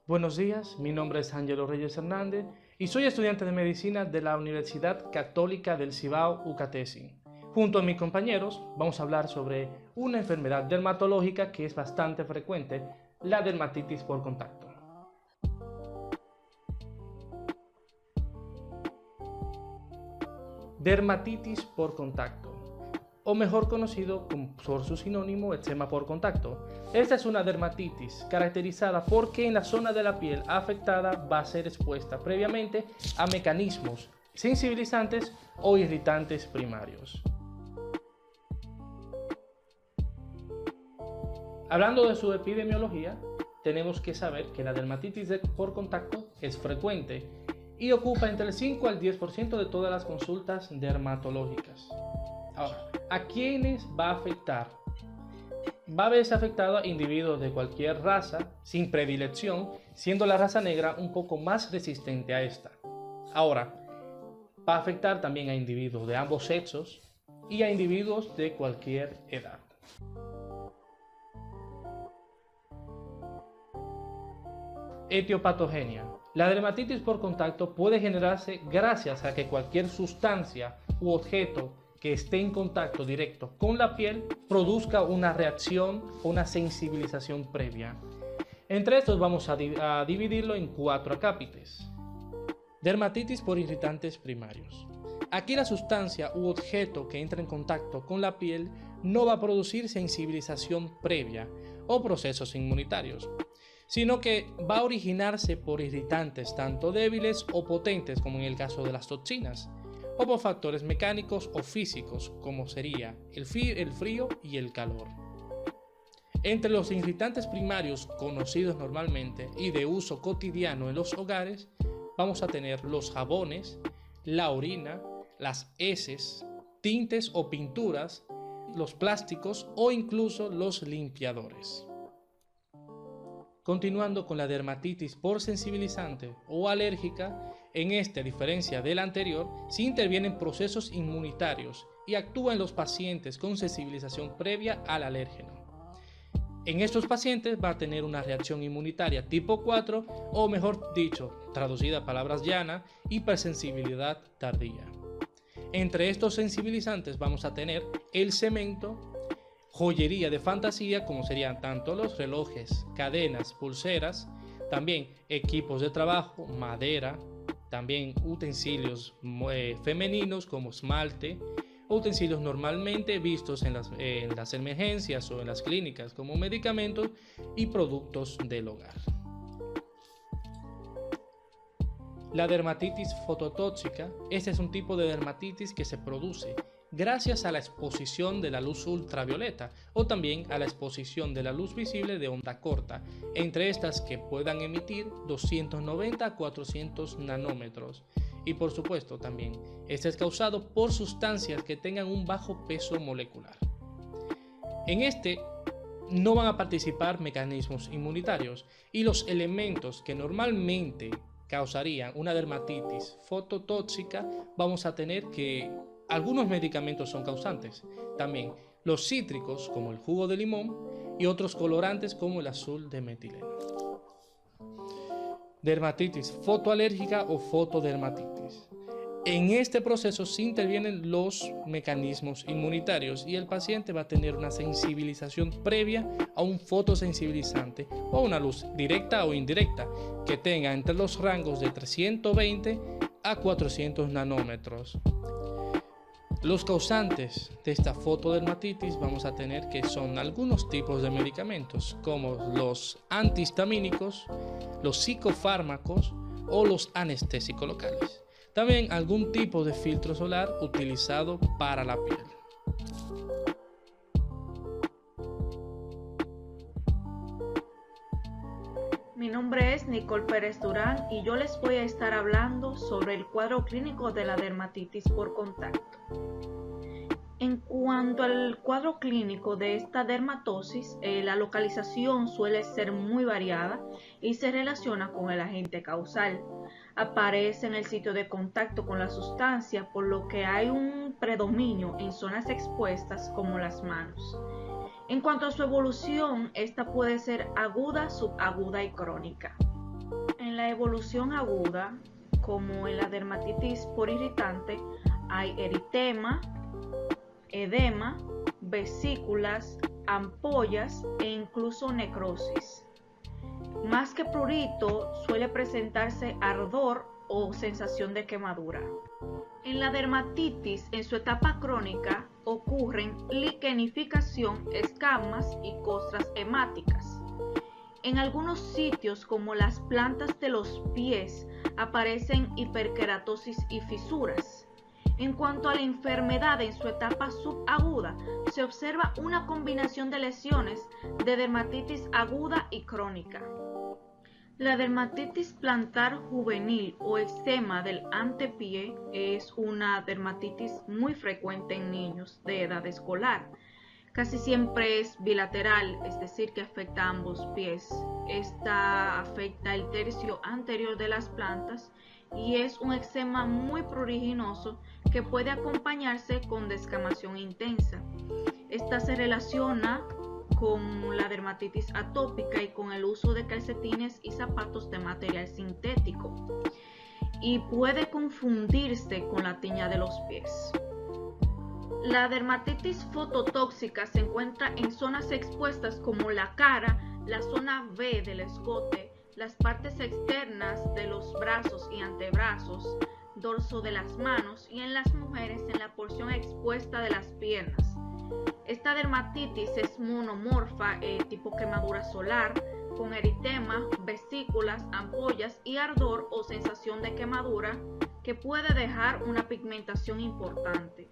Buenos días, mi nombre es Ángelo Reyes Hernández y soy estudiante de medicina de la Universidad Católica del Cibao, UCATESI. Junto a mis compañeros vamos a hablar sobre una enfermedad dermatológica que es bastante frecuente, la dermatitis por contacto. Dermatitis por contacto, o mejor conocido por su sinónimo eczema por contacto. Esta es una dermatitis caracterizada porque en la zona de la piel afectada va a ser expuesta previamente a mecanismos sensibilizantes o irritantes primarios. Hablando de su epidemiología, tenemos que saber que la dermatitis por contacto es frecuente y ocupa entre el 5 al 10% de todas las consultas dermatológicas. Ahora, ¿a quiénes va a afectar? Va a verse afectado a individuos de cualquier raza, sin predilección, siendo la raza negra un poco más resistente a esta. Ahora, va a afectar también a individuos de ambos sexos y a individuos de cualquier edad. Etiopatogenia. La dermatitis por contacto puede generarse gracias a que cualquier sustancia u objeto que esté en contacto directo con la piel produzca una reacción o una sensibilización previa. Entre estos vamos a dividirlo en 4 acápites. Dermatitis por irritantes primarios. Aquí la sustancia u objeto que entra en contacto con la piel no va a producir sensibilización previa o procesos inmunitarios, sino que va a originarse por irritantes tanto débiles o potentes como en el caso de las toxinas, o por factores mecánicos o físicos como sería el frío y el calor. Entre los irritantes primarios conocidos normalmente y de uso cotidiano en los hogares vamos a tener los jabones, la orina, las heces, tintes o pinturas, los plásticos o incluso los limpiadores. Continuando con la dermatitis por sensibilizante o alérgica, en esta, a diferencia de la anterior, sí intervienen procesos inmunitarios y actúa en los pacientes con sensibilización previa al alérgeno. En estos pacientes va a tener una reacción inmunitaria tipo 4 o mejor dicho, traducida a palabras llanas, hipersensibilidad tardía. Entre estos sensibilizantes vamos a tener el cemento, joyería de fantasía como serían tanto los relojes, cadenas, pulseras, también equipos de trabajo, madera, también utensilios femeninos como esmalte, utensilios normalmente vistos en las emergencias o en las clínicas como medicamentos y productos del hogar. La dermatitis fototóxica, este es un tipo de dermatitis que se produce gracias a la exposición de la luz ultravioleta o también a la exposición de la luz visible de onda corta, entre estas que puedan emitir 290 a 400 nanómetros. Y por supuesto también, este es causado por sustancias que tengan un bajo peso molecular. En este no van a participar mecanismos inmunitarios y los elementos que normalmente causarían una dermatitis fototóxica vamos a tener que algunos medicamentos son causantes, también los cítricos como el jugo de limón y otros colorantes como el azul de metileno. Dermatitis fotoalérgica o fotodermatitis. En este proceso sí intervienen los mecanismos inmunitarios y el paciente va a tener una sensibilización previa a un fotosensibilizante o a una luz directa o indirecta que tenga entre los rangos de 320 a 400 nanómetros. Los causantes de esta fotodermatitis vamos a tener que son algunos tipos de medicamentos como los antihistamínicos, los psicofármacos o los anestésicos locales. También algún tipo de filtro solar utilizado para la piel. Mi nombre es Nicole Pérez Durán y yo les voy a estar hablando sobre el cuadro clínico de la dermatitis por contacto. En cuanto al cuadro clínico de esta dermatosis, la localización suele ser muy variada y se relaciona con el agente causal. Aparece en el sitio de contacto con la sustancia, por lo que hay un predominio en zonas expuestas como las manos. En cuanto a su evolución, esta puede ser aguda, subaguda y crónica. En la evolución aguda, como en la dermatitis por irritante, hay eritema, edema, vesículas, ampollas e incluso necrosis. Más que prurito, suele presentarse ardor o sensación de quemadura. En la dermatitis, en su etapa crónica, ocurren liquenificación, escamas y costras hemáticas. En algunos sitios, como las plantas de los pies, aparecen hiperkeratosis y fisuras. En cuanto a la enfermedad en su etapa subaguda, se observa una combinación de lesiones de dermatitis aguda y crónica. La dermatitis plantar juvenil o eczema del antepié es una dermatitis muy frecuente en niños de edad escolar. Casi siempre es bilateral, es decir, que afecta a ambos pies. Esta afecta el tercio anterior de las plantas y es un eczema muy pruriginoso que puede acompañarse con descamación intensa. Esta se relaciona con la dermatitis atópica y con el uso de calcetines y zapatos de material sintético, y puede confundirse con la tiña de los pies. La dermatitis fototóxica se encuentra en zonas expuestas como la cara, la zona V del escote, las partes externas de los brazos y antebrazos, dorso de las manos y en las mujeres en la porción expuesta de las piernas. Esta dermatitis es monomorfa, tipo quemadura solar, con eritema, vesículas, ampollas y ardor o sensación de quemadura que puede dejar una pigmentación importante.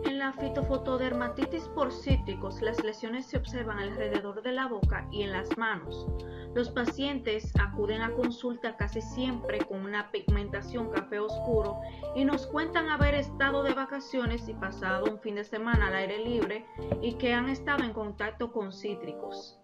En la fitofotodermatitis por cítricos, las lesiones se observan alrededor de la boca y en las manos. Los pacientes acuden a consulta casi siempre con una pigmentación café oscuro y nos cuentan haber estado de vacaciones y pasado un fin de semana al aire libre y que han estado en contacto con cítricos.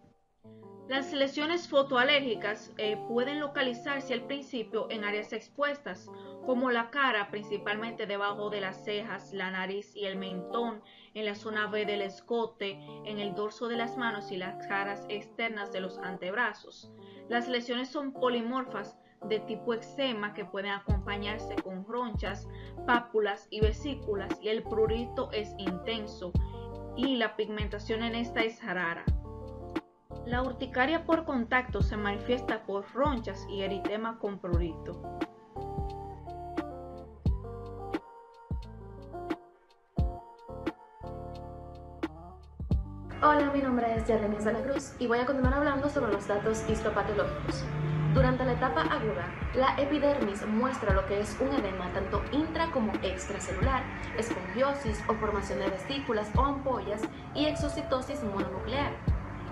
Las lesiones fotoalérgicas pueden localizarse al principio en áreas expuestas, como la cara, principalmente debajo de las cejas, la nariz y el mentón, en la zona B del escote, en el dorso de las manos y las caras externas de los antebrazos. Las lesiones son polimorfas de tipo eczema que pueden acompañarse con ronchas, pápulas y vesículas, y el prurito es intenso y la pigmentación en esta es rara. La urticaria por contacto se manifiesta por ronchas y eritema con prurito. Hola, mi nombre es Yarlenis de la Cruz y voy a continuar hablando sobre los datos histopatológicos. Durante la etapa aguda, la epidermis muestra lo que es un edema tanto intra como extracelular, esfungiosis o formación de vesículas o ampollas y exocitosis mononuclear.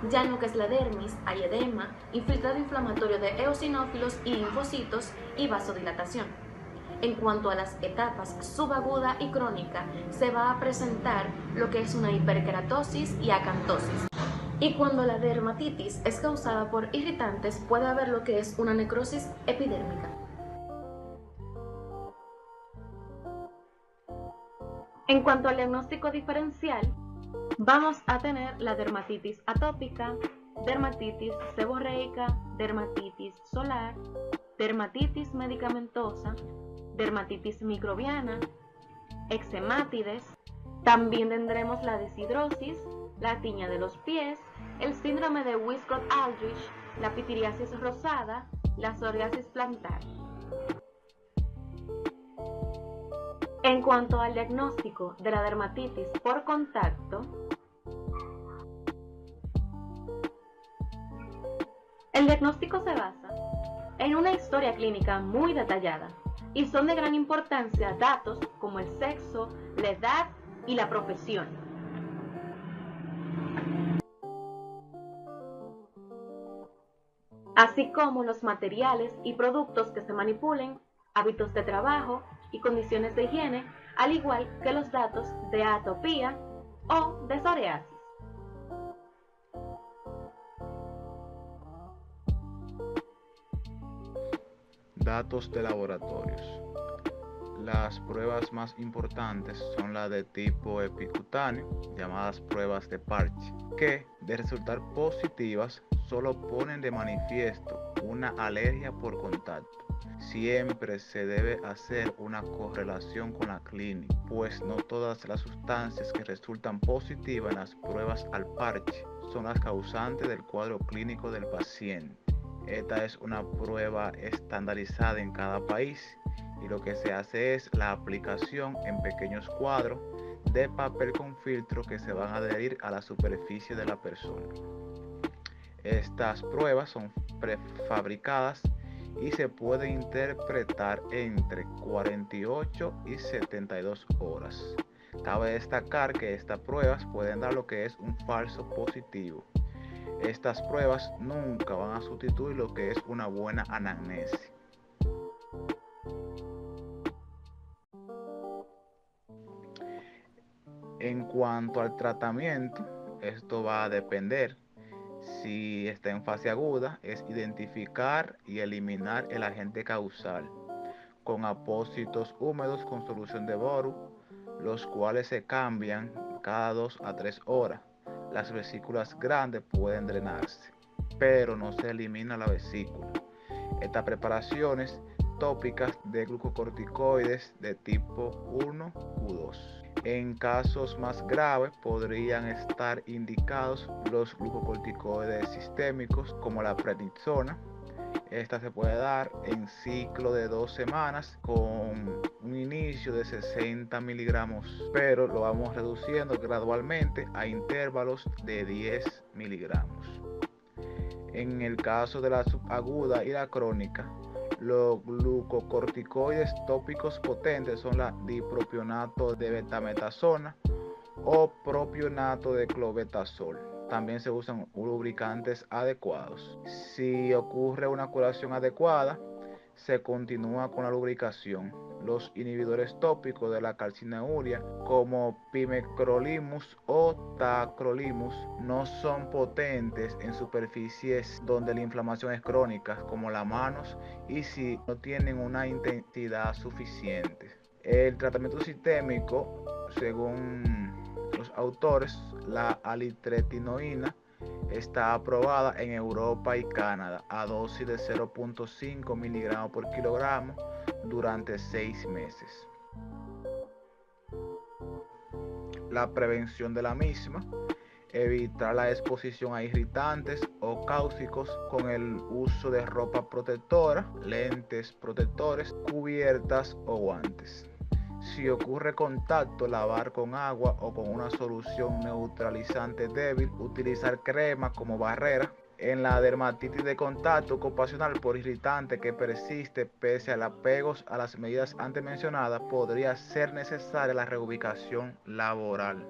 Ya en lo que es la dermis, hay edema, infiltrado inflamatorio de eosinófilos y linfocitos y vasodilatación. En cuanto a las etapas subaguda y crónica, se va a presentar lo que es una hiperkeratosis y acantosis. Y cuando la dermatitis es causada por irritantes, puede haber lo que es una necrosis epidérmica. En cuanto al diagnóstico diferencial, vamos a tener la dermatitis atópica, dermatitis seborreica, dermatitis solar, dermatitis medicamentosa, dermatitis microbiana, eczemátides. También tendremos la deshidrosis, la tiña de los pies, el síndrome de Wiskott-Aldrich, la pitiriasis rosada, la psoriasis plantar. En cuanto al diagnóstico de la dermatitis por contacto, el diagnóstico se basa en una historia clínica muy detallada y son de gran importancia datos como el sexo, la edad y la profesión. Así como los materiales y productos que se manipulen, hábitos de trabajo y condiciones de higiene, al igual que los datos de atopía o de psoriasis. Datos de laboratorios. Las pruebas más importantes son las de tipo epicutáneo, llamadas pruebas de parche, que de resultar positivas solo ponen de manifiesto una alergia por contacto. Siempre se debe hacer una correlación con la clínica, pues no todas las sustancias que resultan positivas en las pruebas al parche son las causantes del cuadro clínico del paciente. Esta es una prueba estandarizada en cada país y lo que se hace es la aplicación en pequeños cuadros de papel con filtro que se van a adherir a la superficie de la persona. Estas pruebas son prefabricadas y se puede interpretar entre 48 y 72 horas. Cabe destacar que estas pruebas pueden dar lo que es un falso positivo. Estas pruebas nunca van a sustituir lo que es una buena anamnesis. En cuanto al tratamiento, esto va a depender. Si está en fase aguda, es identificar y eliminar el agente causal con apósitos húmedos con solución de boru, los cuales se cambian cada 2 a 3 horas. Las vesículas grandes pueden drenarse, pero no se elimina la vesícula. Estas preparaciones tópicas de glucocorticoides de tipo 1 u 2. En casos más graves podrían estar indicados los glucocorticoides sistémicos como la prednisona. Esta se puede dar en ciclo de 2 semanas con un inicio de 60 miligramos, pero lo vamos reduciendo gradualmente a intervalos de 10 miligramos. En el caso de la subaguda y la crónica, los glucocorticoides tópicos potentes son la dipropionato de betametasona o propionato de clobetasol. También se usan lubricantes adecuados. Si ocurre una curación adecuada, se continúa con la lubricación. Los inhibidores tópicos de la calcineuria, como pimecrolimus o tacrolimus, no son potentes en superficies donde la inflamación es crónica, como las manos, y si no tienen una intensidad suficiente. El tratamiento sistémico, según los autores, la alitretinoína está aprobada en Europa y Canadá a dosis de 0.5 miligramos por kilogramo durante 6 meses. La prevención de la misma: evitar la exposición a irritantes o cáusticos con el uso de ropa protectora, lentes protectores, cubiertas o guantes. Si ocurre contacto, lavar con agua o con una solución neutralizante débil, utilizar crema como barrera. En la dermatitis de contacto ocupacional por irritante que persiste pese al apego a las medidas antes mencionadas, podría ser necesaria la reubicación laboral.